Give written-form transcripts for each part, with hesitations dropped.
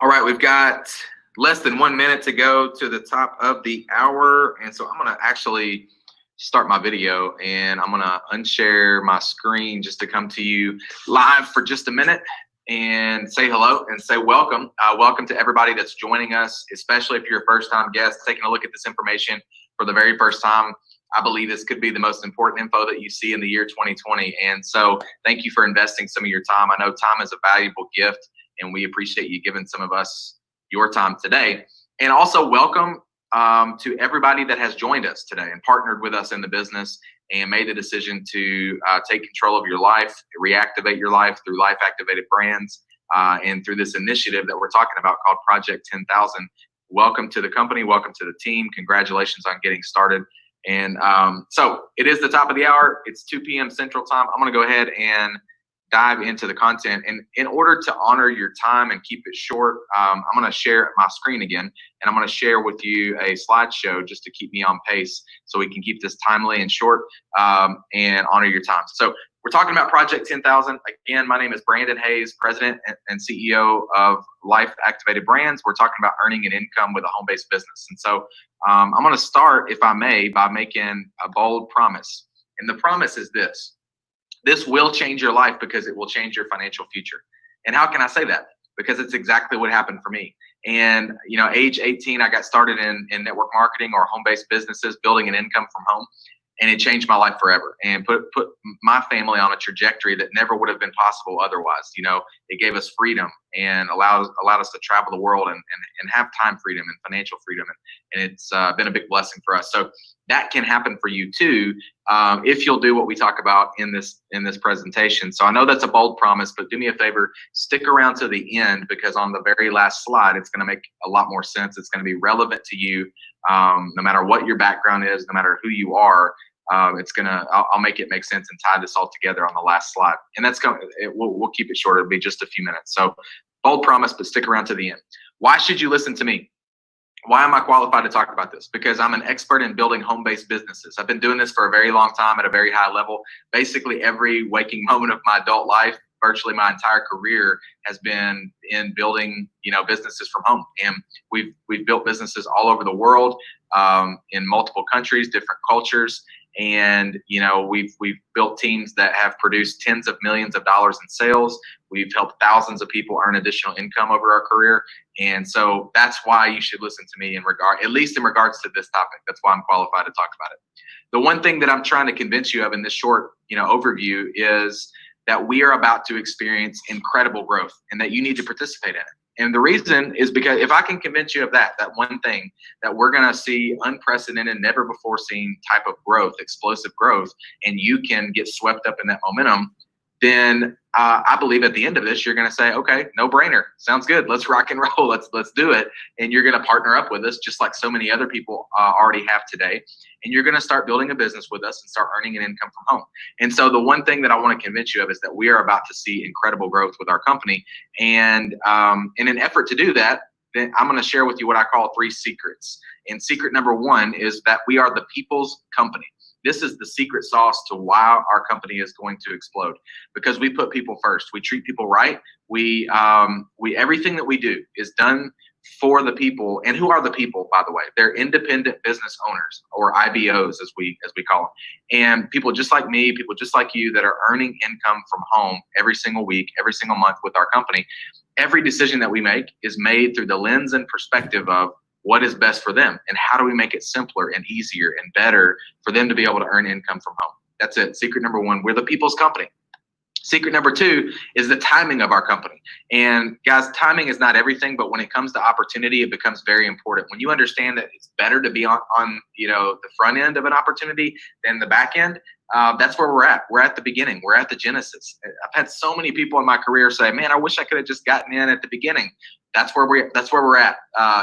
All right, we've got less than 1 minute to go to the top of the hour. And so I'm going to actually start my video and I'm going to unshare my screen just to come to you live for just a minute and say hello and say welcome. Welcome to everybody that's joining us, especially if you're a first time guest taking a look at this information for the very first time. I believe this could be the most important info that you see in the year 2020. And so thank you for investing some of your time. I know time is a valuable gift, and we appreciate you giving some of us your time today. And also welcome to everybody that has joined us today and partnered with us in the business and made the decision to take control of your life, reactivate your life through Life Activated Brands and through this initiative that we're talking about called Project 10,000. Welcome to the company. Welcome to the team. Congratulations on getting started. And so it is the top of the hour. It's 2 p.m. Central Time. I'm going to go ahead and dive into the content. And in order to honor your time and keep it short, I'm going to share my screen again, and I'm going to share with you a slideshow just to keep me on pace so we can keep this timely and short and honor your time. So we're talking about Project 10,000. Again, my name is Brandon Hayes, President and CEO of Life Activated Brands. We're talking about earning an income with a home-based business. And so I'm going to start, if I may, by making a bold promise. And the promise is this. This will change your life because it will change your financial future. And how can I say that? Because it's exactly what happened for me. And, age 18, I got started in network marketing or home-based businesses, building an income from home. And it changed my life forever and put my family on a trajectory that never would have been possible otherwise. It gave us freedom and allowed us to travel the world and have time freedom and financial freedom. And it's been a big blessing for us. So that can happen for you too, if you'll do what we talk about in this presentation. So I know that's a bold promise, but do me a favor, stick around to the end, because on the very last slide, it's going to make a lot more sense. It's going to be relevant to you, no matter what your background is, no matter who you are. I'll make it make sense and tie this all together on the last slide. And we'll keep it short. It'll be just a few minutes. So bold promise, but stick around to the end. Why should you listen to me? Why am I qualified to talk about this? Because I'm an expert in building home-based businesses. I've been doing this for a very long time at a very high level. Basically every waking moment of my adult life, virtually my entire career, has been in building, businesses from home. And we've built businesses all over the world, in multiple countries, different cultures. And, we've built teams that have produced tens of millions of dollars in sales. We've helped thousands of people earn additional income over our career. And so that's why you should listen to me at least in regards to this topic. That's why I'm qualified to talk about it. The one thing that I'm trying to convince you of in this short, overview is that we are about to experience incredible growth and that you need to participate in it. And the reason is because if I can convince you of that one thing, that we're going to see unprecedented, never before seen type of growth, explosive growth, and you can get swept up in that momentum, then I believe at the end of this, you're going to say, okay, no brainer. Sounds good. Let's rock and roll. Let's do it. And you're going to partner up with us just like so many other people already have today. And you're going to start building a business with us and start earning an income from home. And so the one thing that I want to convince you of is that we are about to see incredible growth with our company. And in an effort to do that, then I'm going to share with you what I call 3 secrets. And secret number 1 is that we are the people's company. This is the secret sauce to why our company is going to explode, because we put people first. We treat people right. We everything that we do is done for the people. And who are the people, by the way? They're independent business owners, or IBOs as we call them. And people just like me, people just like you that are earning income from home every single week, every single month with our company. Every decision that we make is made through the lens and perspective of what is best for them and how do we make it simpler and easier and better for them to be able to earn income from home. That's it. Secret number 1, we're the people's company. Secret number 2 is the timing of our company. And guys, timing is not everything, but when it comes to opportunity, it becomes very important. When you understand that it's better to be on the front end of an opportunity than the back end, that's where we're at. We're at the beginning. We're at the genesis. I've had so many people in my career say, man, I wish I could have just gotten in at the beginning. That's where we're at.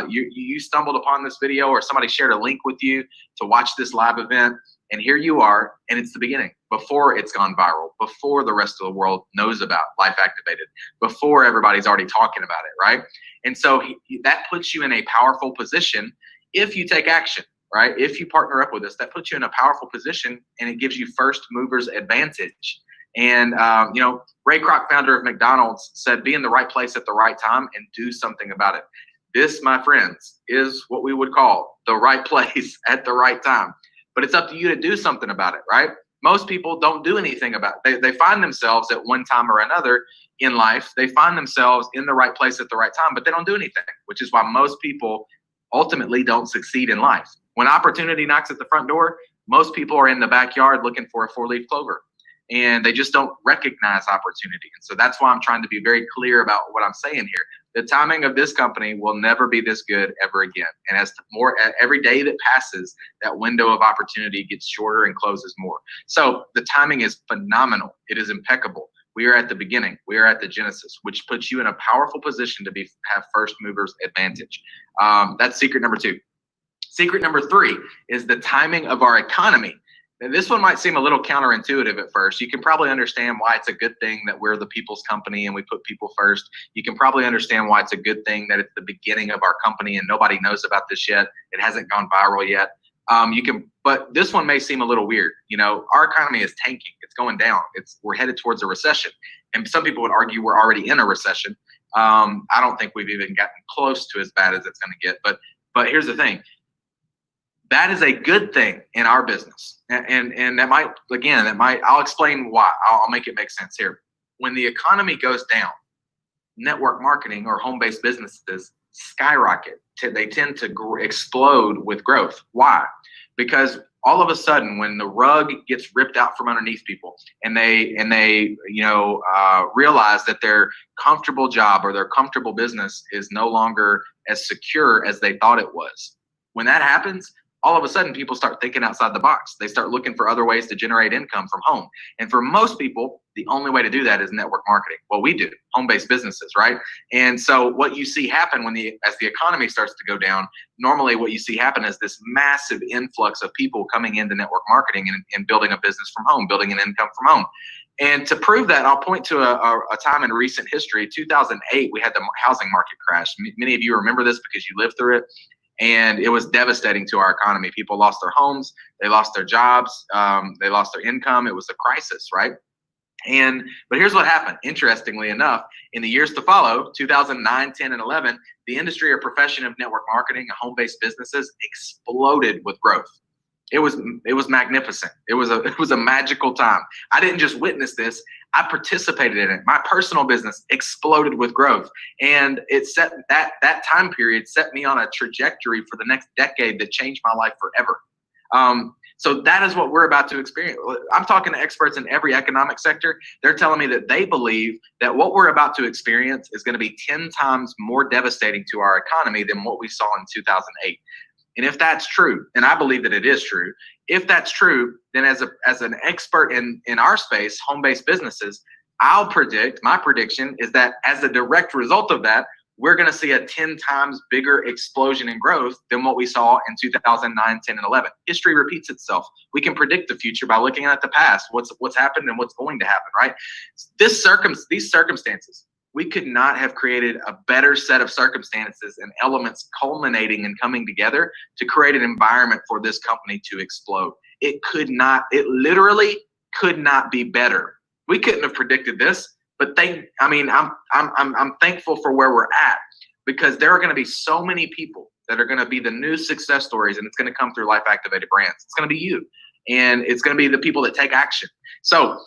You stumbled upon this video, or somebody shared a link with you to watch this live event, and here you are, and it's the beginning, before it's gone viral, before the rest of the world knows about Life Activated, before everybody's already talking about it, right? And so that puts you in a powerful position if you take action, right? If you partner up with us, that puts you in a powerful position, and it gives you first movers advantage. And, Ray Kroc, founder of McDonald's, said, be in the right place at the right time and do something about it. This, my friends, is what we would call the right place at the right time. But it's up to you to do something about it, right? Most people don't do anything about it. They find themselves at one time or another in life, they find themselves in the right place at the right time, but they don't do anything, which is why most people ultimately don't succeed in life. When opportunity knocks at the front door, most people are in the backyard looking for a four-leaf clover, and they just don't recognize opportunity. And so that's why I'm trying to be very clear about what I'm saying here. The timing of this company will never be this good ever again. And as every day that passes, that window of opportunity gets shorter and closes more. So the timing is phenomenal. It is impeccable. We are at the beginning. We are at the genesis, which puts you in a powerful position to have first movers advantage. That's secret number 2. Secret number 3 is the timing of our economy. And this one might seem a little counterintuitive at first. You can probably understand why it's a good thing that we're the people's company and we put people first. You can probably understand why it's a good thing that it's the beginning of our company and nobody knows about this yet. It hasn't gone viral yet. But this one may seem a little weird. Our economy is tanking. It's going down. We're headed towards a recession. And some people would argue we're already in a recession. I don't think we've even gotten close to as bad as it's going to get. But here's the thing. That is a good thing in our business. And I'll explain why. I'll make it make sense here. When the economy goes down, network marketing or home-based businesses skyrocket. They tend to explode with growth. Why? Because all of a sudden, when the rug gets ripped out from underneath people, and they realize that their comfortable job or their comfortable business is no longer as secure as they thought it was. When that happens, all of a sudden people start thinking outside the box. They start looking for other ways to generate income from home. And for most people, the only way to do that is network marketing. Well, we do home-based businesses, right? And so what you see happen as the economy starts to go down, normally what you see happen is this massive influx of people coming into network marketing and building a business from home, building an income from home. And to prove that, I'll point to a time in recent history. 2008, we had the housing market crash. Many of you remember this because you lived through it. And it was devastating to our economy. People lost their homes, they lost their jobs, they lost their income. It was a crisis, right? But here's what happened. Interestingly enough, in the years to follow, 2009, 10, and 11, the industry or profession of network marketing and home-based businesses exploded with growth. It was magnificent. It was a magical time. I didn't just witness this. I participated in it. My personal business exploded with growth, and it set that time period set me on a trajectory for the next decade that changed my life forever. So that is what we're about to experience. I'm talking to experts in every economic sector. They're telling me that they believe that what we're about to experience is going to be 10 times more devastating to our economy than what we saw in 2008. And if that's true, and I believe that it is true, if that's true, then as an expert in our space, home-based businesses, my prediction is that as a direct result of that, we're going to see a 10 times bigger explosion in growth than what we saw in 2009, 10, and 11. History repeats itself. We can predict the future by looking at the past, what's happened and what's going to happen, right? These circumstances, we could not have created a better set of circumstances and elements culminating and coming together to create an environment for this company to explode. It literally could not be better. We couldn't have predicted this, but I'm thankful for where we're at, because there are going to be so many people that are going to be the new success stories, and it's going to come through Life Activated Brands. It's going to be you, and it's going to be the people that take action. So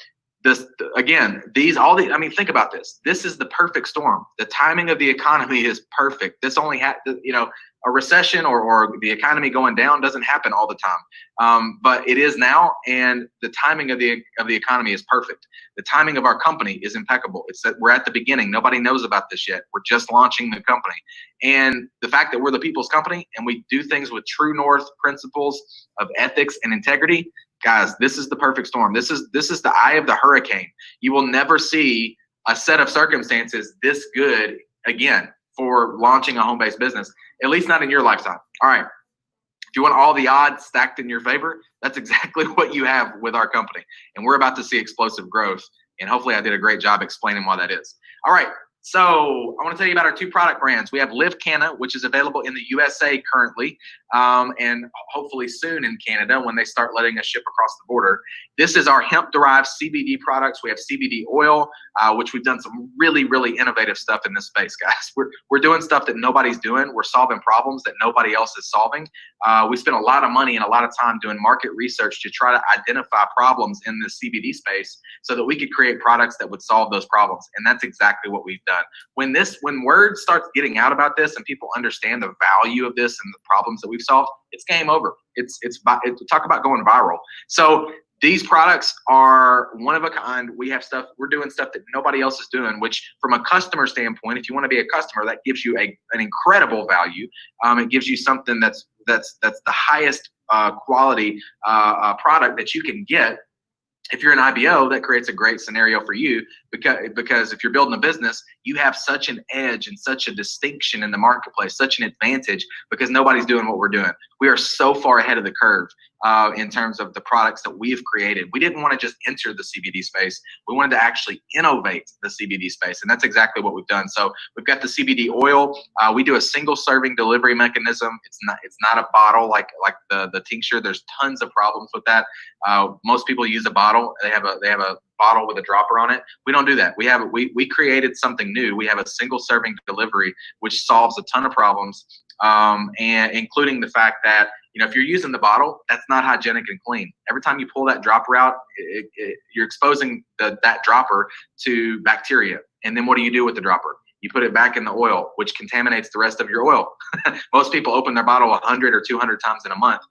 think about this. This is the perfect storm. The timing of the economy is perfect. This only a recession or the economy going down doesn't happen all the time. But it is now, and the timing of the economy is perfect. The timing of our company is impeccable. It's that we're at the beginning. Nobody knows about this yet. We're just launching the company. And the fact that we're the people's company and we do things with true north principles of ethics and integrity, guys, this is the perfect storm. This is the eye of the hurricane. You will never see a set of circumstances this good again for launching a home-based business, at least not in your lifetime. All right. If you want all the odds stacked in your favor, that's exactly what you have with our company. And we're about to see explosive growth. And hopefully I did a great job explaining why that is. All right. So I want to tell you about our 2 product brands. We have Live Canna, which is available in the USA currently, and hopefully soon in Canada when they start letting us ship across the border. This is our hemp-derived CBD products. We have CBD oil, which we've done some really, really innovative stuff in this space, guys. We're doing stuff that nobody's doing. We're solving problems that nobody else is solving. We spent a lot of money and a lot of time doing market research to try to identify problems in the CBD space so that we could create products that would solve those problems. And that's exactly what we've done. When word starts getting out about this and people understand the value of this and the problems that we've solved, it's game over. It's talk about going viral. So these products are one of a kind. We're doing stuff that nobody else is doing, which from a customer standpoint, if you want to be a customer, that gives you an incredible value. It gives you something that's the highest quality product that you can get. If you're an IBO, that creates a great scenario for you because if you're building a business, you have such an edge and such a distinction in the marketplace, such an advantage because nobody's doing what we're doing. We are so far ahead of the curve in terms of the products that we've created. We didn't want to just enter the CBD space. We wanted to actually innovate the CBD space, and that's exactly what we've done. So we've got the CBD oil. We do a single serving delivery mechanism. It's not a bottle like the tincture. There's tons of problems with that. Most people use a bottle. They have a bottle with a dropper on it. We don't do that. We created something new. We have a single serving delivery, which solves a ton of problems, and including the fact that if you're using the bottle, that's not hygienic and clean. Every time you pull that dropper out, you're exposing that dropper to bacteria. And then what do you do with the dropper? You put it back in the oil, which contaminates the rest of your oil. Most people open their bottle 100 or 200 times in a month.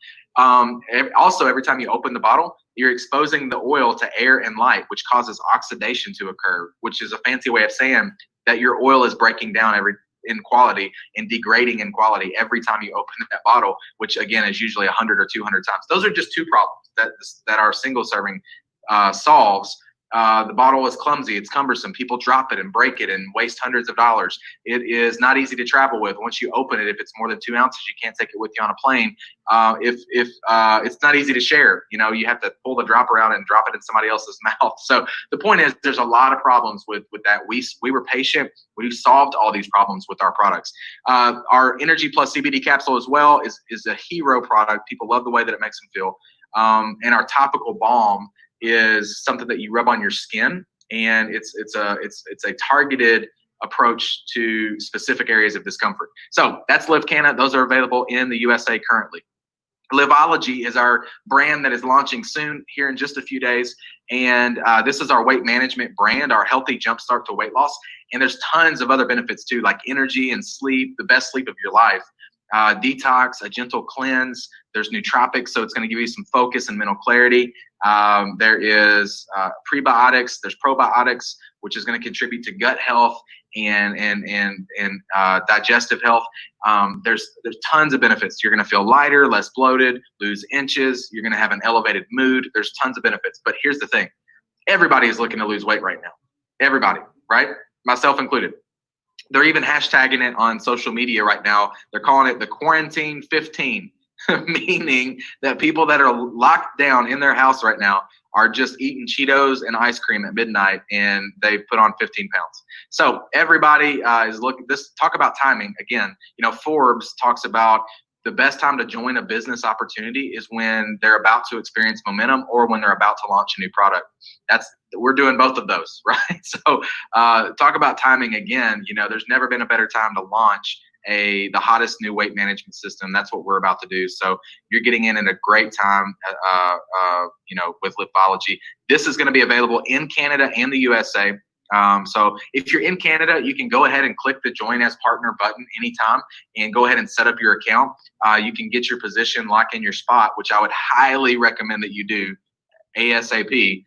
Also, every time you open the bottle, you're exposing the oil to air and light, which causes oxidation to occur, which is a fancy way of saying that your oil is breaking down in quality and degrading in quality every time you open that bottle, which again is usually 100 or 200 times. Those are just two problems that our single serving solves. The bottle is clumsy, it's cumbersome. People drop it and break it and waste hundreds of dollars. It is not easy to travel with. Once you open it, if it's more than 2 ounces, you can't take it with you on a plane. If it's not easy to share, you have to pull the dropper out and drop it in somebody else's mouth. So the point is, there's a lot of problems with that. We were patient. We solved all these problems with our products. Our Energy Plus CBD capsule as well is a hero product. People love the way that it makes them feel. And our topical balm is something that you rub on your skin, and it's a targeted approach to specific areas of discomfort. So that's LiveCanna. Those are available in the USA currently. Liveology is our brand that is launching soon here in just a few days. And this is our weight management brand, our healthy jumpstart to weight loss. And there's tons of other benefits too, like energy and sleep, the best sleep of your life. Detox, a gentle cleanse. There's nootropics, so it's going to give you some focus and mental clarity. There is prebiotics. There's probiotics, which is going to contribute to gut health and digestive health. There's tons of benefits. You're going to feel lighter, less bloated, lose inches. You're going to have an elevated mood. There's tons of benefits. But here's the thing: everybody is looking to lose weight right now. Everybody, right? Myself included. They're even hashtagging it on social media right now. They're calling it the Quarantine 15, meaning that people that are locked down in their house right now are just eating Cheetos and ice cream at midnight, and they put on 15 pounds. So everybody is looking. Talk about timing again. Forbes talks about the best time to join a business opportunity is when they're about to experience momentum or when they're about to launch a new product. We're doing both of those, right? So talk about timing again. There's never been a better time to launch the hottest new weight management system. That's what we're about to do. So you're getting in at a great time, with Liveology. This is going to be available in Canada and the USA. So if you're in Canada, you can go ahead and click the Join as Partner button anytime and go ahead and set up your account. You can get your position, lock in your spot, which I would highly recommend that you do ASAP.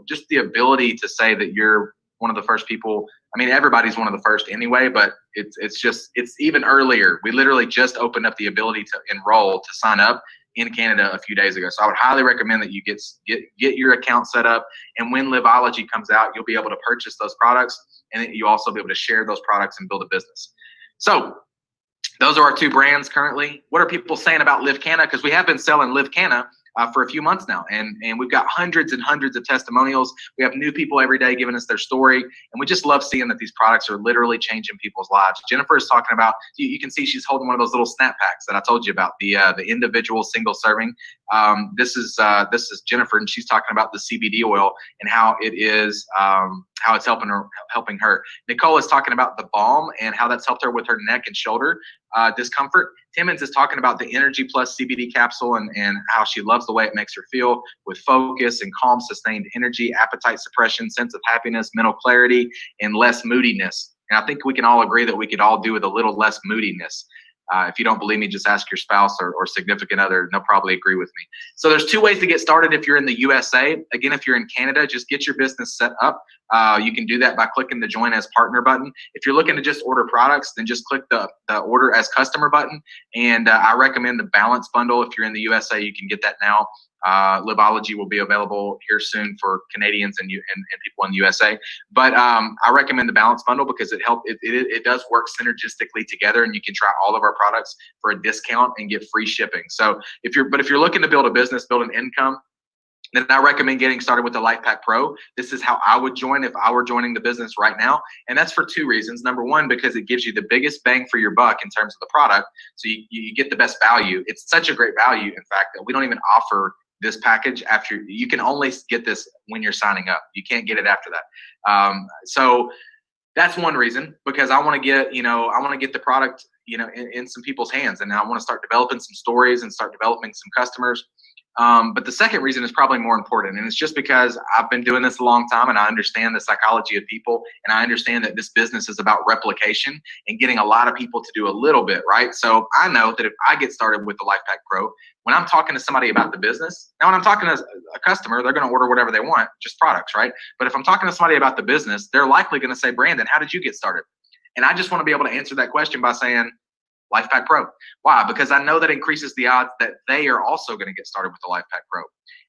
Just the ability to say that you're one of the first people. I mean, everybody's one of the first anyway, but it's even earlier. We literally just opened up the ability to enroll, to sign up in Canada a few days ago. So I would highly recommend that you get your account set up. And when Liveology comes out, you'll be able to purchase those products, and then you also be able to share those products and build a business. So those are our two brands currently. What are people saying about LiveCanna? Because we have been selling LiveCanna for a few months now, and we've got hundreds and hundreds of testimonials. We have new people every day giving us their story, and we just love seeing that these products are literally changing people's lives. Jennifer is talking about, you can see she's holding one of those little snap packs that I told you about, the individual single serving. This is Jennifer, and she's talking about the CBD oil and how it is how it's helping her. Nicole is talking about the balm and how that's helped her with her neck and shoulder discomfort. Timmons is talking about the Energy Plus CBD capsule and how she loves the way it makes her feel with focus and calm, sustained energy, appetite suppression, sense of happiness, mental clarity, and less moodiness. And I think we can all agree that we could all do with a little less moodiness. If you don't believe me, just ask your spouse or significant other. They'll probably agree with me. So there's two ways to get started if you're in the USA. Again, if you're in Canada, just get your business set up. You can do that by clicking the Join as Partner button. If you're looking to just order products, then just click the Order as Customer button. And I recommend the Balance Bundle. If you're in the USA, you can get that now. Livology will be available here soon for Canadians and people in the USA. But I recommend the Balance Bundle because it does work synergistically together, and you can try all of our products for a discount and get free shipping. So if you're looking to build a business, build an income, then I recommend getting started with the LifePak Pro. This is how I would join if I were joining the business right now. And that's for two reasons. Number one, because it gives you the biggest bang for your buck in terms of the product. So you get the best value. It's such a great value, in fact, that we don't even offer this package after. You can only get this when you're signing up. You can't get it after that. So that's one reason, because I want to get the product, in some people's hands. And I want to start developing some stories and start developing some customers. But the second reason is probably more important, and it's just because I've been doing this a long time and I understand the psychology of people, and I understand that this business is about replication and getting a lot of people to do a little bit, right? So I know that if I get started with the LifePak Pro, when I'm talking to somebody about the business, now when I'm talking to a customer, they're going to order whatever they want, just products, right? But if I'm talking to somebody about the business, they're likely going to say, Brandon, how did you get started? And I just want to be able to answer that question by saying, LifePak Pro. Why? Because I know that increases the odds that they are also going to get started with the LifePak Pro,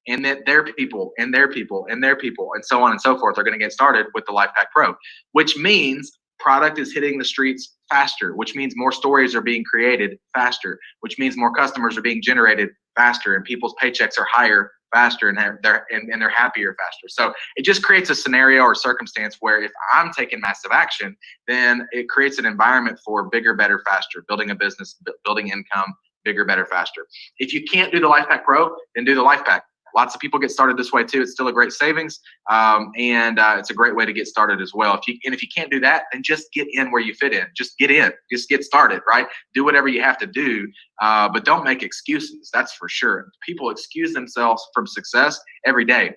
and that their people and their people and their people and so on and so forth are going to get started with the LifePak Pro, which means product is hitting the streets faster, which means more stories are being created faster, which means more customers are being generated faster, and people's paychecks are higher faster, and they're happier faster. So it just creates a scenario or circumstance where if I'm taking massive action, then it creates an environment for bigger, better, faster, building a business, building income, bigger, better, faster. If you can't do the LifePak Pro, then do the LifePak. Lots of people get started this way too. It's still a great savings, and it's a great way to get started as well. If you can't do that, then just get in where you fit in. Just get in. Just get started, right? Do whatever you have to do, but don't make excuses. That's for sure. People excuse themselves from success every day,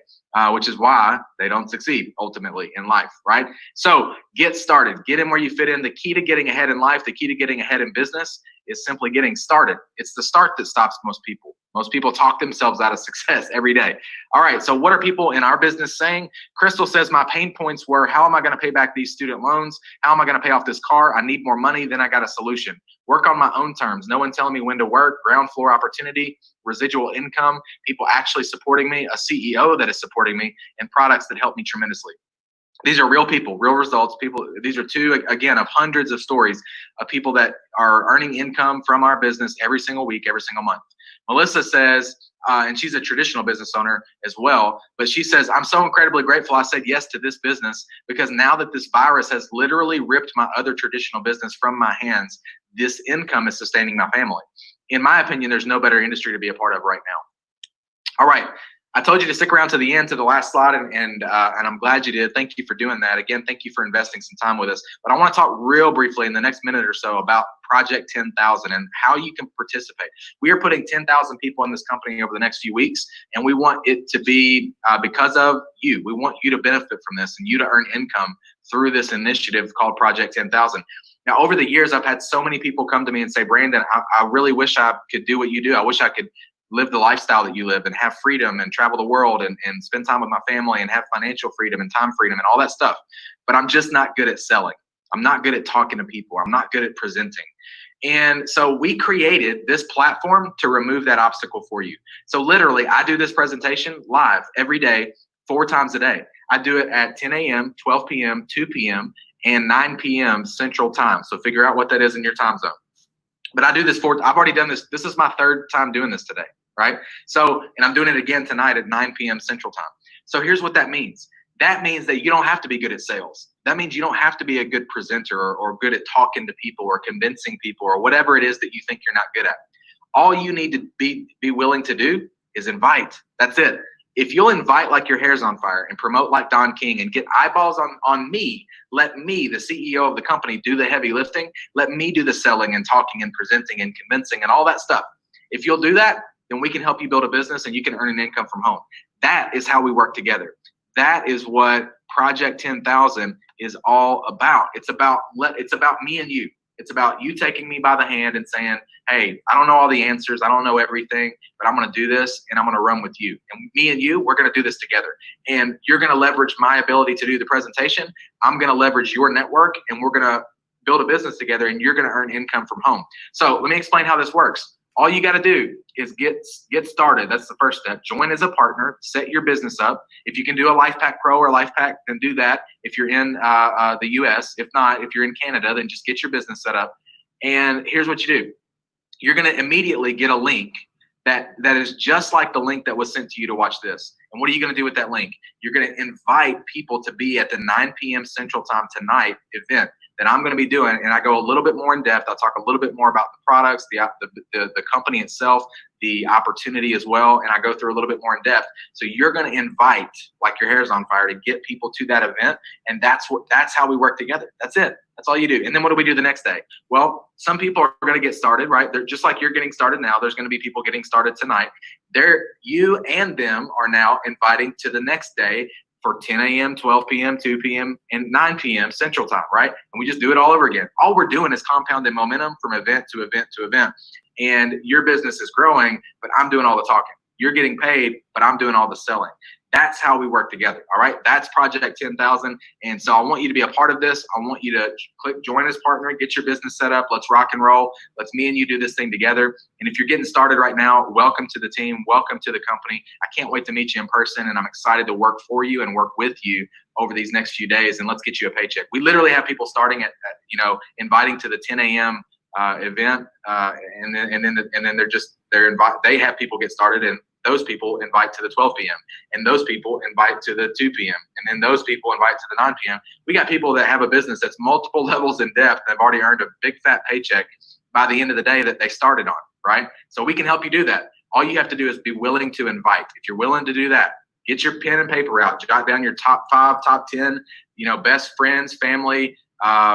which is why they don't succeed ultimately in life, right? So get started. Get in where you fit in. The key to getting ahead in life, the key to getting ahead in business is simply getting started. It's the start that stops most people. Most people talk themselves out of success every day. All right, so what are people in our business saying? Crystal says, my pain points were, how am I gonna pay back these student loans? How am I gonna pay off this car? I need more money, then I got a solution. Work on my own terms. No one telling me when to work, ground floor opportunity, residual income, people actually supporting me, a CEO that is supporting me, and products that help me tremendously. These are real people, real results. These are two, again, of hundreds of stories of people that are earning income from our business every single week, every single month. Melissa says, and she's a traditional business owner as well, but she says, I'm so incredibly grateful I said yes to this business, because now that this virus has literally ripped my other traditional business from my hands, this income is sustaining my family. In my opinion, there's no better industry to be a part of right now. All right. I told you to stick around to the end, to the last slide, and I'm glad you did. Thank you for doing that. Again, thank you for investing some time with us. But I want to talk real briefly in the next minute or so about Project 10,000 and how you can participate. We are putting 10,000 people in this company over the next few weeks, and we want it to be because of you. We want you to benefit from this and you to earn income through this initiative called Project 10,000. Now, over the years, I've had so many people come to me and say, Brandon, I really wish I could do what you do. I wish I could live the lifestyle that you live and have freedom and travel the world and spend time with my family and have financial freedom and time freedom and all that stuff. But I'm just not good at selling. I'm not good at talking to people. I'm not good at presenting. And so we created this platform to remove that obstacle for you. So literally, I do this presentation live every day, 4 times a day. I do it at 10 a.m., 12 p.m., 2 p.m., and 9 p.m. Central Time. So figure out what that is in your time zone. But I do this I've already done this. This is my 3rd time doing this today. right? So, and I'm doing it again tonight at 9 p.m. Central Time. So here's what that means. That means that you don't have to be good at sales. That means you don't have to be a good presenter or good at talking to people or convincing people or whatever it is that you think you're not good at. All you need to be willing to do is invite. That's it. If you'll invite like your hair's on fire and promote like Don King and get eyeballs on me, let me, the CEO of the company, do the heavy lifting. Let me do the selling and talking and presenting and convincing and all that stuff. If you'll do that, then we can help you build a business and you can earn an income from home. That is how we work together. That is what Project 10,000 is all about. It's about me and you. It's about you taking me by the hand and saying, hey, I don't know all the answers. I don't know everything, but I'm going to do this and I'm going to run with you. And me and you, we're going to do this together. And you're going to leverage my ability to do the presentation. I'm going to leverage your network and we're going to build a business together and you're going to earn income from home. So let me explain how this works. All you got to do is get started. That's the first step. Join as a partner. Set your business up. If you can do a LifePack Pro or LifePack, then do that. If you're in the U.S., if not, if you're in Canada, then just get your business set up. And here's what you do. You're going to immediately get a link that is just like the link that was sent to you to watch this. And what are you going to do with that link? You're going to invite people to be at the 9 p.m. Central Time tonight event that I'm going to be doing, and I go a little bit more in depth. I'll talk a little bit more about the products, the company itself, the opportunity as well, and I go through a little bit more in depth. So you're going to invite like your hair's on fire to get people to that event, and that's how we work together. That's it. That's all you do. And then what do we do the next day? Well, some people are going to get started, right? They're just like you're getting started now. There's going to be people getting started tonight. You and them are now inviting to the next day for 10 a.m., 12 p.m., 2 p.m., and 9 p.m. Central Time, right? And we just do it all over again. All we're doing is compounding momentum from event to event to event. And your business is growing, but I'm doing all the talking. You're getting paid, but I'm doing all the selling. That's how we work together, all right? That's Project 10,000. And so I want you to be a part of this. I want you to click join as partner, get your business set up. Let's rock and roll. Let's me and you do this thing together. And if you're getting started right now, welcome to the team. Welcome to the company. I can't wait to meet you in person, and I'm excited to work for you and work with you over these next few days. And let's get you a paycheck. We literally have people starting at inviting to the 10 a.m. Event, and then they have people get started, and those people invite to the 12 p.m. and those people invite to the 2 p.m. and then those people invite to the 9 p.m. We got people that have a business that's multiple levels in depth and have already earned a big fat paycheck by the end of the day that they started on, right? So we can help you do that. All you have to do is be willing to invite. If you're willing to do that, get your pen and paper out, jot down your top 5, top 10, best friends, family,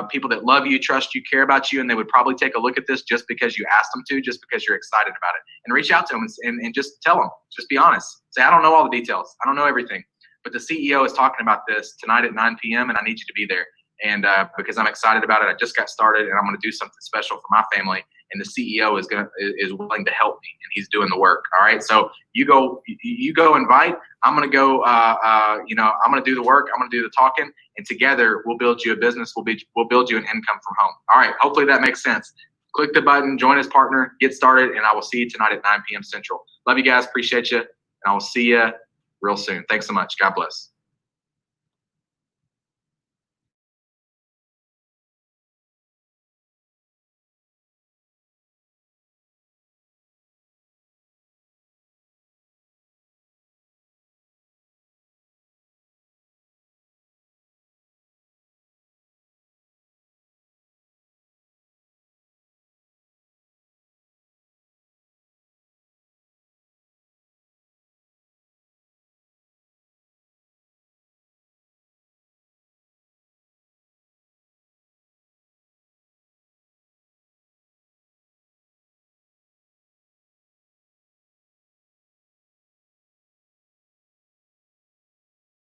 people that love you, trust you, care about you, and they would probably take a look at this just because you asked them to, just because you're excited about it. And reach out to them and just tell them, just be honest. Say, I don't know all the details. I don't know everything. But the CEO is talking about this tonight at 9 p.m. and I need you to be there. And because I'm excited about it, I just got started and I'm going to do something special for my family. And the CEO is willing to help me, and he's doing the work. All right. So you go invite. I'm going to go. I'm going to do the work. I'm going to do the talking, and together we'll build you a business. We'll build you an income from home. All right. Hopefully that makes sense. Click the button, join as partner, get started, and I will see you tonight at 9 p.m. Central. Love you guys. Appreciate you, and I will see you real soon. Thanks so much. God bless.